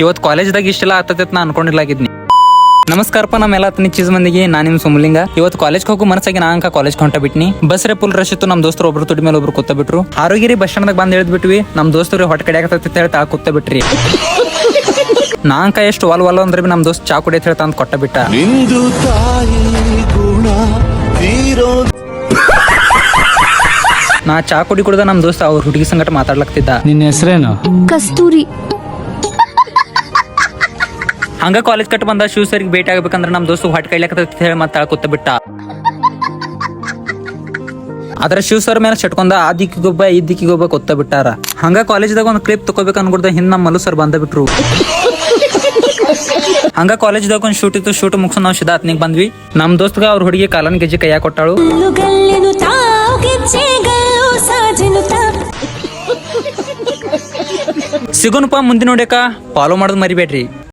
ಇವತ್ತು ಕಾಲೇಜ್ದಾಗ ಇಷ್ಟೆಲ್ಲ ಆತತ್ ನಾ ಅನ್ಕೊಂಡಿರ್ಲಾಗಿದ್ನಿ. ನಮಸ್ಕಾರಪ್ಪ ನಮ್ಮೆಲ್ಲ ಚೀಸ್ ಮಂದಿಗೆ, ನಾನು ನಿಮ್ ಸುಮಲಿಂಗ. ಇವತ್ತು ಕಾಲೇಜ್ ಹೋಗೋ ಮನಸ್ಸಾಗಿ ನಾ ಅಂಕ ಕಾಲೇಜ್ ಹೊಂಟ ಬಿಟ್ನಿ. ಬಸ್ ರೇ ಫುಲ್ ರಶ್ ಇತ್ತು. ನಮ್ ದೋಸ್ತರು ಒಬ್ರು ತುಡಿ ಮೇಲೆ ಒಬ್ರು ಕೂತ ಬಿಟ್ರು. ಆರೋಗ್ಯರಿ ಬಸ್ ಸ್ಟಾಂಡ್ ಬಂದ್ ಹೇಳ್ಬಿಟ್ವಿ. ನಮ್ ದೋಸ್ತರು ಹೊಟ್ಟೆ ಕಡೆ ಆಗತ್ತ ಹೇಳಿ ತಾ ಕೂತ ಬಿಟ್ರಿ. ನಾ ಅಂಕ ಎಷ್ಟು ಒಲ್ ಅಂದ್ರೆ ನಮ್ ದೋಸ್ತ್ ಚಾ ಕುಡಿಯತ್ ಹೇಳ್ತಾ ಅಂತ ಕೊಟ್ಟ ಬಿಟ್ಟ. ನಾ ಚಾ ಕುಡಿದ ನಮ್ ದೋಸ್ತ ಅವ್ರ ಹುಡುಗಿ ಸಂಗಟ ಮಾತಾಡ್ಲಕ್ತಿದ್ದ. ನಿನ್ನ ಹೆಸರೇನು? ಕಸ್ತೂರಿ. ಹಂಗ ಕಾಲೇಜ್ ಕಟ್ ಬಂದ ಶಿವ್ ಸರ್ಗೆ ಭೇಟಿ ಆಗ್ಬೇಕಂದ್ರೆ ನಮ್ ದೋಸ್ತು ಹೊಟ್ಟೆ ಕೈಲಾಕತ್ತ ಹೇಳಿ ಮತ್ತೆ ಕೂತ ಬಿಟ್ಟ. ಅದ್ರ ಶಿವ್ ಸರ್ ಮೇಲೆ ಚಟ್ಕೊಂಡ ಆ ದಿಕ್ಕಿಗೊಬ್ಬ ಈ ದಿಕ್ಕಿಗೊಬ್ಬ ಕೊತ್ತ ಬಿಟ್ಟಾರ. ಹಂಗ ಕಾಲೇಜ್ದಾಗ ಒಂದು ಕ್ಲಿಪ್ ತಗೋಬೇಕು ಅನ್ಕೊಡ್ದ ಹಿಂದ್ ನಮ್ಮ ಮಲ್ಲು ಸರ್ ಬಂದ ಬಿಟ್ರು. ಹಂಗ ಕಾಲೇಜ್ದಾಗ ಒಂದು ಶೂಟ್ ಇತ್ತು. ಶೂಟ್ ಮುಗಿಸ್ ನಾವು ಶಿದಾತ್ನಿಗೆ ಬಂದ್ವಿ. ನಮ್ ದೋಸ್ತಗ ಅವ್ರ ಹುಡುಗಿ ಕಾಲನ್ ಗೆಜ್ಜೆ ಕೈಯಾಗ ಕೊಟ್ಟಾಳು. ಸಿಗೋನಪ್ಪ ಮುಂದಿನ ನೋಡ್ಯಾಕ ಫಾಲೋ ಮಾಡೋದು ಮರಿಬೇಡ್ರಿ.